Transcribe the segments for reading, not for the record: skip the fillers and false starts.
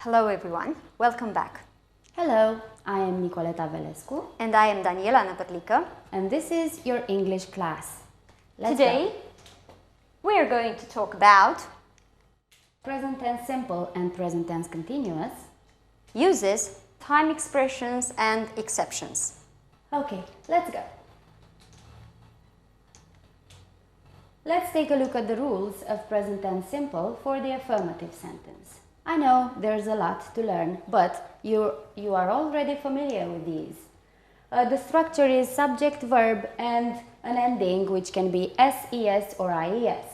Hello everyone, welcome back. Hello, I am Nicoleta Velescu And I am Daniela Năpărlică. and this is your English class. Let's Today, go. we are going to talk about Present tense simple and present tense continuous. uses, time expressions and exceptions. Okay, let's go. Let's take a look at the rules of present tense simple for the affirmative sentence. I know there's a lot to learn, but you are already familiar with these. The structure is subject, verb and an ending which can be SES or IES.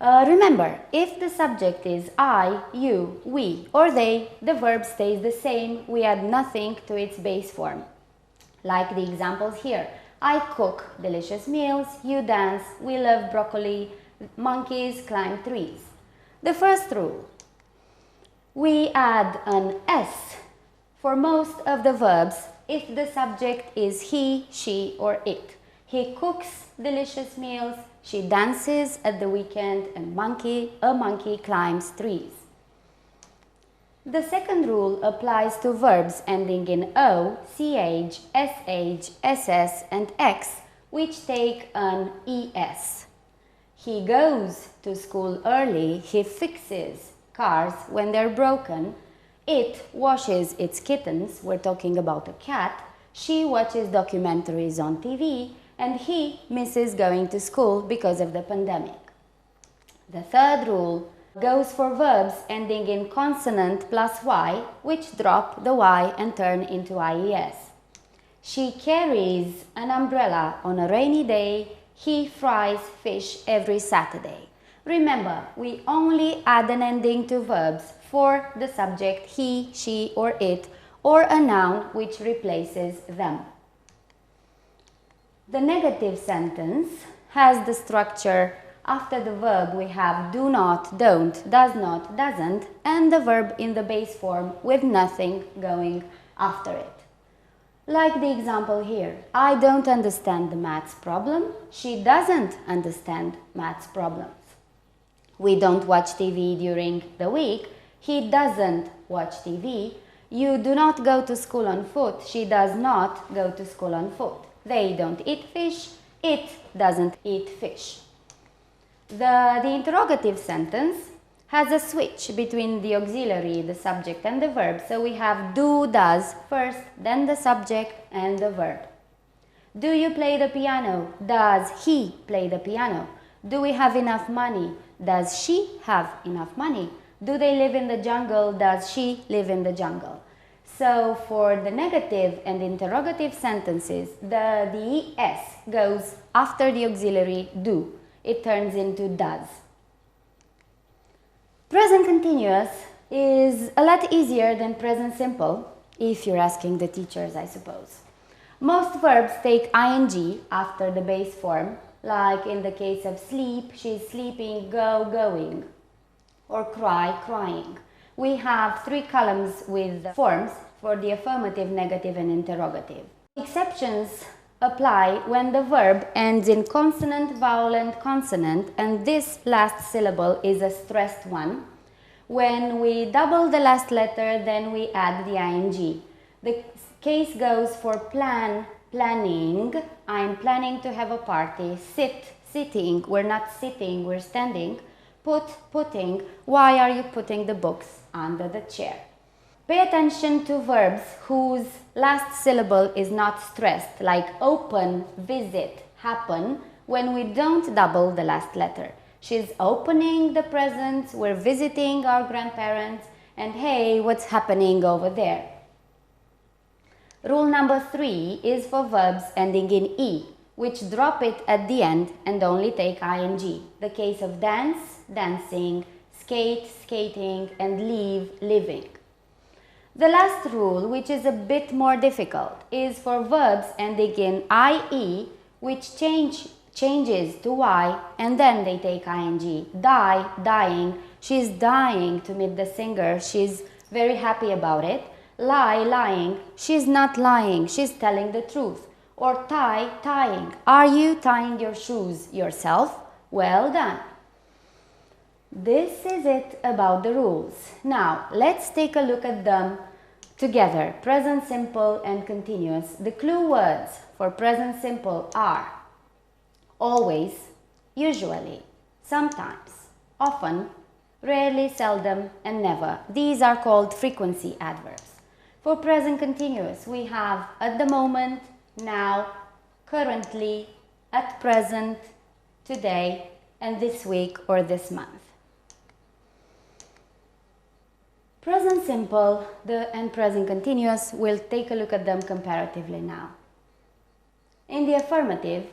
Remember, if the subject is I, you, we or they, the verb stays the same, we add nothing to its base form. Like the examples here. I cook delicious meals, you dance, we love broccoli, monkeys climb trees. The first rule. We add an S for most of the verbs if the subject is he, she or it. He cooks delicious meals, she dances at the weekend, and a monkey climbs trees. The second rule applies to verbs ending in O, CH, SH, SS and X, which take an ES. He goes to school early, he fixes cars when they're broken, it washes its kittens, we're talking about a cat, she watches documentaries on TV, and he misses going to school because of the pandemic. The third rule goes for verbs ending in consonant plus Y, which drop the Y and turn into IES. She carries an umbrella on a rainy day, he fries fish every Saturday. Remember, we only add an ending to verbs for the subject he, she or it, or a noun which replaces them. The negative sentence has the structure after the verb we have do not, don't, does not, doesn't, and the verb in the base form with nothing going after it. Like the example here, I don't understand the maths problem, she doesn't understand maths problems. We don't watch TV during the week, he doesn't watch TV. You do not go to school on foot, she does not go to school on foot. They don't eat fish, it doesn't eat fish. The interrogative sentence has a switch between the auxiliary, the subject and the verb. So we have do, does first, then the subject and the verb. Do you play the piano? Does he play the piano? Do we have enough money? Does she have enough money? Do they live in the jungle? Does she live in the jungle? So for the negative and interrogative sentences, the ES goes after the auxiliary do. It turns into does. Present continuous is a lot easier than present simple, if you're asking the teachers, I suppose. Most verbs take ing after the base form, like in the case of sleep, she's sleeping, go, going, or cry, crying. We have 3 columns with forms for the affirmative, negative, and interrogative. Exceptions apply when the verb ends in consonant, vowel, and consonant, and this last syllable is a stressed one. When we double the last letter, then we add the ing. The case goes for plan, planning. I'm planning to have a party. Sit, sitting. We're not sitting, we're standing. Put, putting. Why are you putting the books under the chair? Pay attention to verbs whose last syllable is not stressed, like open, visit, happen, when we don't double the last letter. She's opening the presents, we're visiting our grandparents, and hey, what's happening over there? Rule number 3 is for verbs ending in E, which drop it at the end and only take ing. The case of dance, dancing, skate, skating, and leave, living. The last rule, which is a bit more difficult, is for verbs ending in IE, which changes to Y and then they take ing. Die, dying, she's dying to meet the singer, she's very happy about it. Lie, lying, she's not lying, she's telling the truth. Or tie, tying, are you tying your shoes yourself? Well done. This is it about the rules. Now, let's take a look at them together. Present simple and continuous. The clue words for present simple are always, usually, sometimes, often, rarely, seldom, and never. These are called frequency adverbs. For present continuous, we have at the moment, now, currently, at present, today, and this week or this month. Present simple and present continuous, we'll take a look at them comparatively now. In the affirmative,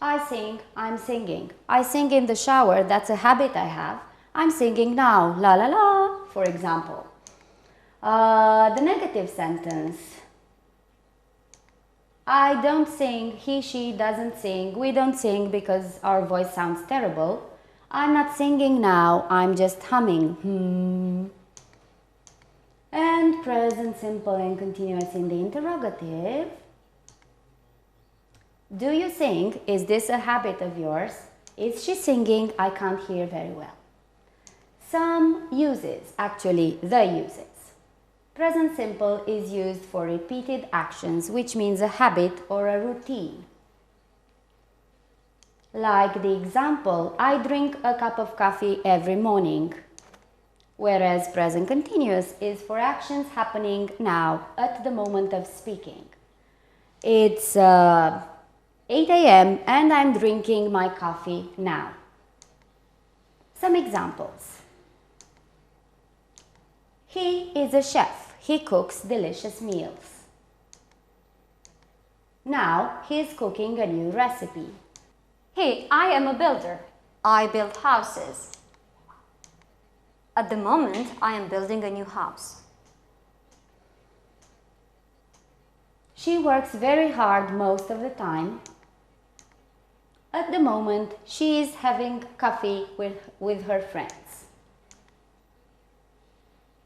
I sing, I'm singing. I sing in the shower, that's a habit I have. I'm singing now, la la la, for example. The negative sentence, I don't sing, he, she doesn't sing, we don't sing because our voice sounds terrible. I'm not singing now, I'm just humming. And present simple and continuous in the interrogative. Do you sing? Is this a habit of yours? Is she singing? I can't hear very well. Some uses, actually the uses. Present simple is used for repeated actions, which means a habit or a routine. Like the example, I drink a cup of coffee every morning. Whereas present continuous is for actions happening now, at the moment of speaking. It's 8 a.m. and I'm drinking my coffee now. Some examples. He is a chef. He cooks delicious meals. Now he is cooking a new recipe. Hey, I am a builder. I build houses. At the moment, I am building a new house. She works very hard most of the time. At the moment, she is having coffee with her friends.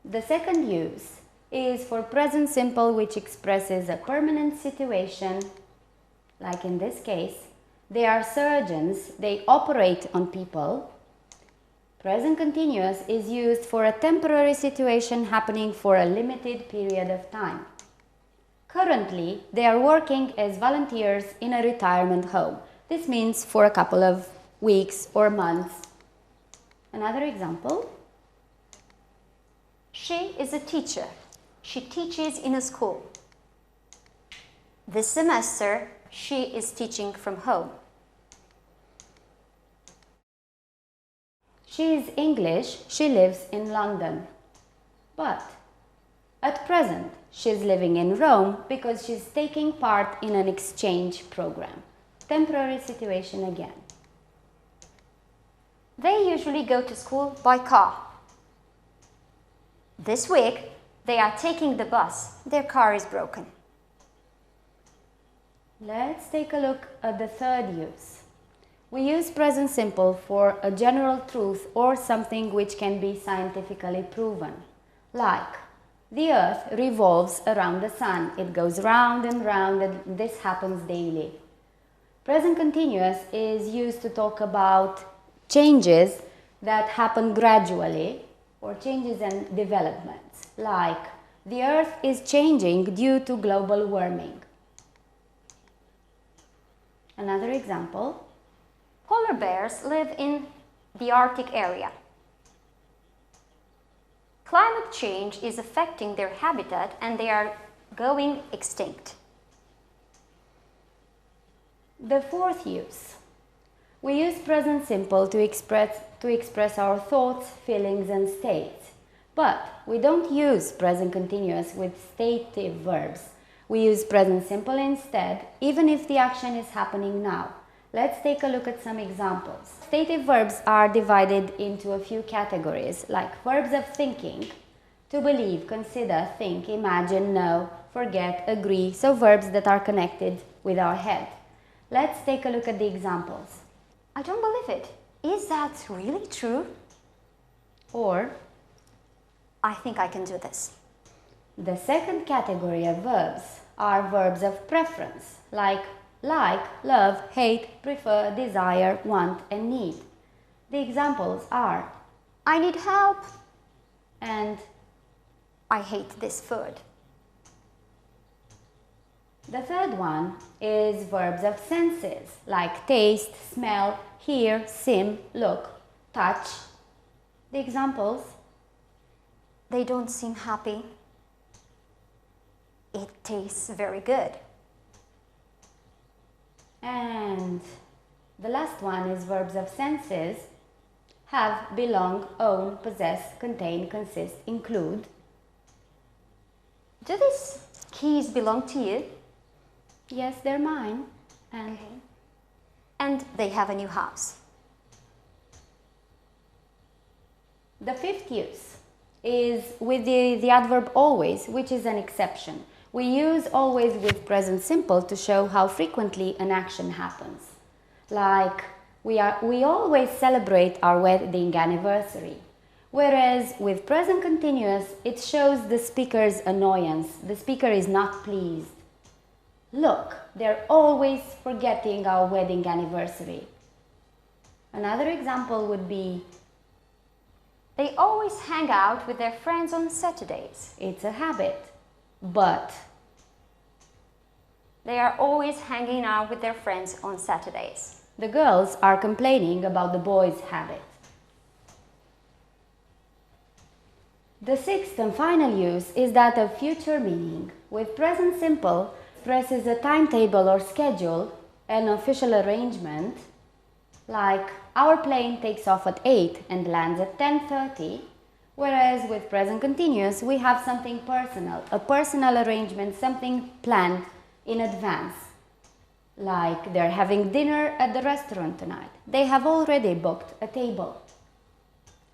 The second use is for present simple, which expresses a permanent situation. Like in this case, they are surgeons, they operate on people. Present continuous is used for a temporary situation happening for a limited period of time. Currently, they are working as volunteers in a retirement home. This means for a couple of weeks or months. Another example. She is a teacher. She teaches in a school. This semester, she is teaching from home. She is English, she lives in London. But at present, she is living in Rome because she is taking part in an exchange program. Temporary situation again. They usually go to school by car. This week, they are taking the bus. Their car is broken. Let's take a look at the third use. We use present simple for a general truth or something which can be scientifically proven. Like, the earth revolves around the sun. It goes round and round, and this happens daily. Present continuous is used to talk about changes that happen gradually or changes and developments. Like, the earth is changing due to global warming. Another example. Polar bears live in the Arctic area. Climate change is affecting their habitat and they are going extinct. The fourth use. We use present simple to express our thoughts, feelings and states. But we don't use present continuous with stative verbs. We use present simple instead, even if the action is happening now. Let's take a look at some examples. Stative verbs are divided into a few categories, like verbs of thinking, to believe, consider, think, imagine, know, forget, agree, so verbs that are connected with our head. Let's take a look at the examples. I don't believe it. Is that really true? Or, I think I can do this. the second category of verbs are verbs of preference, like, love, hate, prefer, desire, want, and need. The examples are, I need help. And I hate this food. the third one is verbs of senses, like taste, smell, hear, seem, look, touch. The examples: They don't seem happy. It tastes very good. And the last one is verbs of senses: have, belong, own, possess, contain, consist, include. Do these keys belong to you? Yes, they're mine. And And they have a new house. the fifth use is with the adverb always, which is an exception. We use always with present simple to show how frequently an action happens. Like, we always celebrate our wedding anniversary. Whereas with present continuous, it shows the speaker's annoyance. The speaker is not pleased. Look, they're always forgetting our wedding anniversary. Another example would be, They always hang out with their friends on Saturdays. it's a habit, but They are always hanging out with their friends on Saturdays. the girls are complaining about the boys' habit. The sixth and final use is that of future meaning. With present simple, expresses a timetable or schedule, an official arrangement, like our plane takes off at 8 and lands at 10:30, whereas with present continuous we have something personal, a personal arrangement, something planned in advance. Like they're having dinner at the restaurant tonight. They have already booked a table.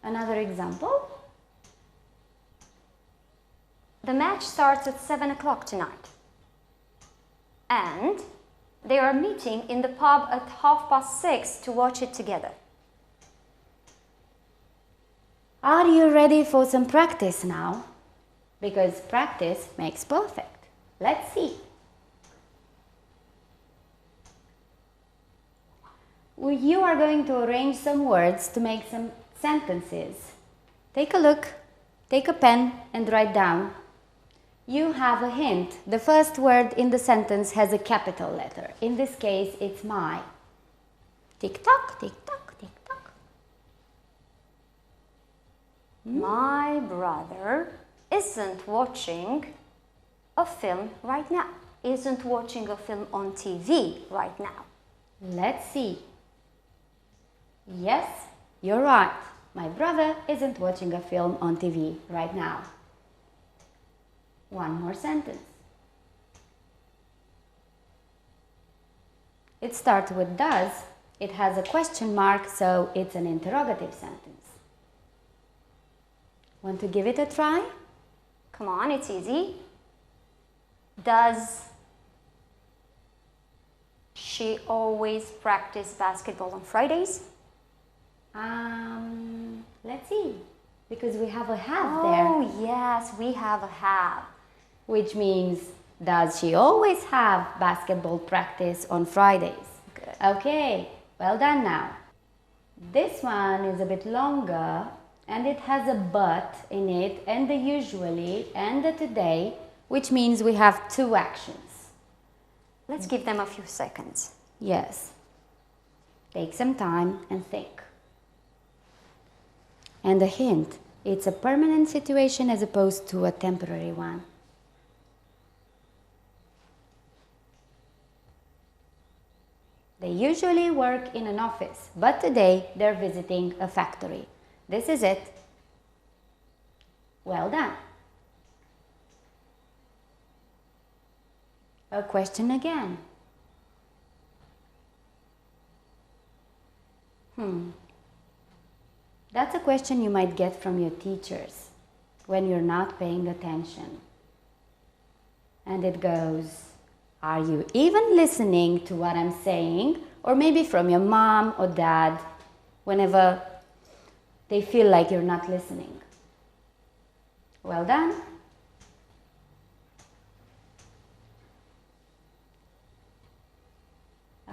Another example? The match starts at 7 o'clock tonight. And they are meeting in the pub at 6:30 to watch it together. Are you ready for some practice now? Because practice makes perfect. Let's see. You are going to arrange some words to make some sentences. Take a look, take a pen and write down. You have a hint. The first word in the sentence has a capital letter. In this case, it's my. Tick-tock, tick-tock, tick-tock. My brother isn't watching a film right now. Isn't watching a film on TV right now. Let's see. Yes, you're right. My brother isn't watching a film on TV right now. One more sentence. It starts with does. It has a question mark, so it's an interrogative sentence. Want to give it a try? Come on, it's easy. Does she always practice basketball on Fridays? Let's see. Because we have a have there. Oh, yes, we have a have. Which means, does she always have basketball practice on Fridays? Good. Okay, well done now. This one is a bit longer and it has a but in it and the usually and the today, which means we have two actions. Let's give them a few seconds. Yes. Take some time and think. And a hint, it's a permanent situation as opposed to a temporary one. They usually work in an office, but today they're visiting a factory. This is it. Well done. A question again. That's a question you might get from your teachers when you're not paying attention. And it goes, are you even listening to what I'm saying? Or maybe from your mom or dad, whenever they feel like you're not listening. Well done.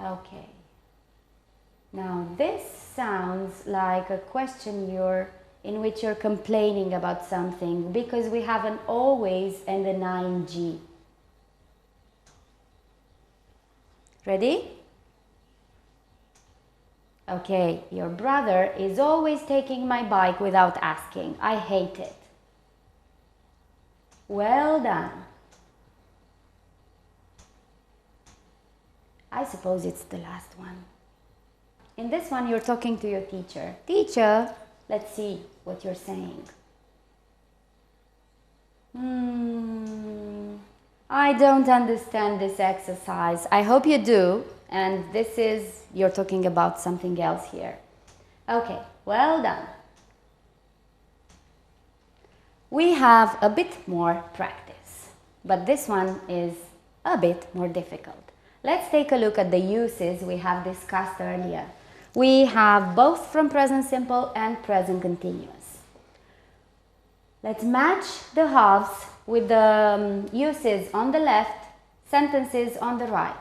Okay. Now this sounds like a question you're in which you're complaining about something because we have an always and an ing. Ready? Okay, your brother is always taking my bike without asking. I hate it. Well done. I suppose it's the last one. In this one, you're talking to your teacher. Teacher, let's see what you're saying. I don't understand this exercise. I hope you do. And this is, you're talking about something else here. Okay, well done. We have a bit more practice, but this one is a bit more difficult. Let's take a look at the uses we have discussed earlier. We have both from present simple and present continuous. Let's match the halves with the uses on the left, sentences on the right.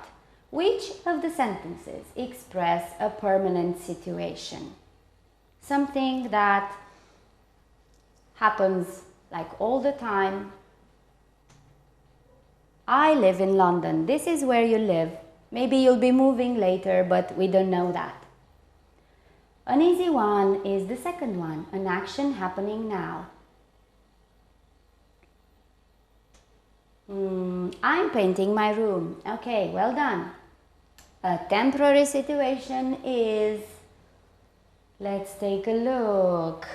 Which of the sentences express a permanent situation? Something that happens like all the time. I live in London. This is where you live. Maybe you'll be moving later, but we don't know that. An easy one is the second one, an action happening now. I'm painting my room. Okay, well done. A temporary situation is, let's take a look.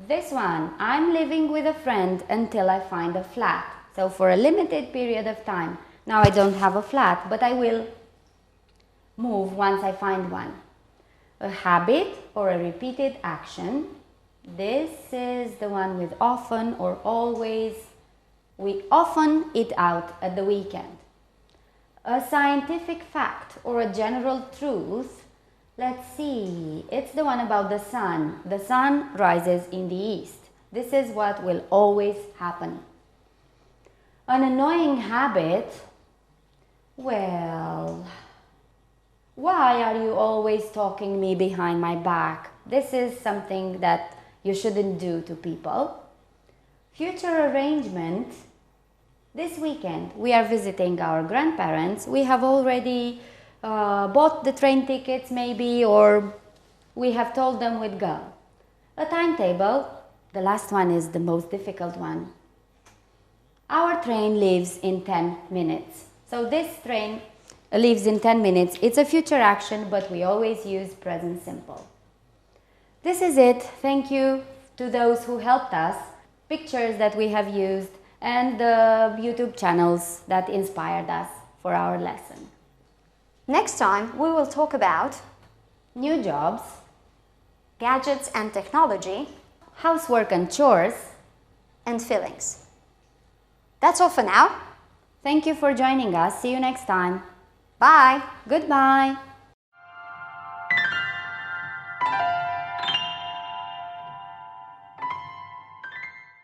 This one, I'm living with a friend until I find a flat. So for a limited period of time. Now I don't have a flat, but I will move once I find one. A habit or a repeated action. This is the one with often or always. We often eat out at the weekend. A scientific fact or a general truth. Let's see, it's the one about the sun. The sun rises in the east. This is what will always happen. An annoying habit. Well, why are you always talking me behind my back? This is something that you shouldn't do to people. Future arrangement. This weekend we are visiting our grandparents. We have already bought the train tickets maybe, or we have told them we'd go. A timetable. The last one is the most difficult one. Our train leaves in 10 minutes. So this train leaves in 10 minutes. It's a future action, but we always use present simple. This is it. Thank you to those who helped us, pictures that we have used, and the YouTube channels that inspired us for our lesson. Next time we will talk about New jobs, gadgets and technology, housework and chores, and feelings. That's all for now. Thank you for joining us. See you next time. Bye. Goodbye.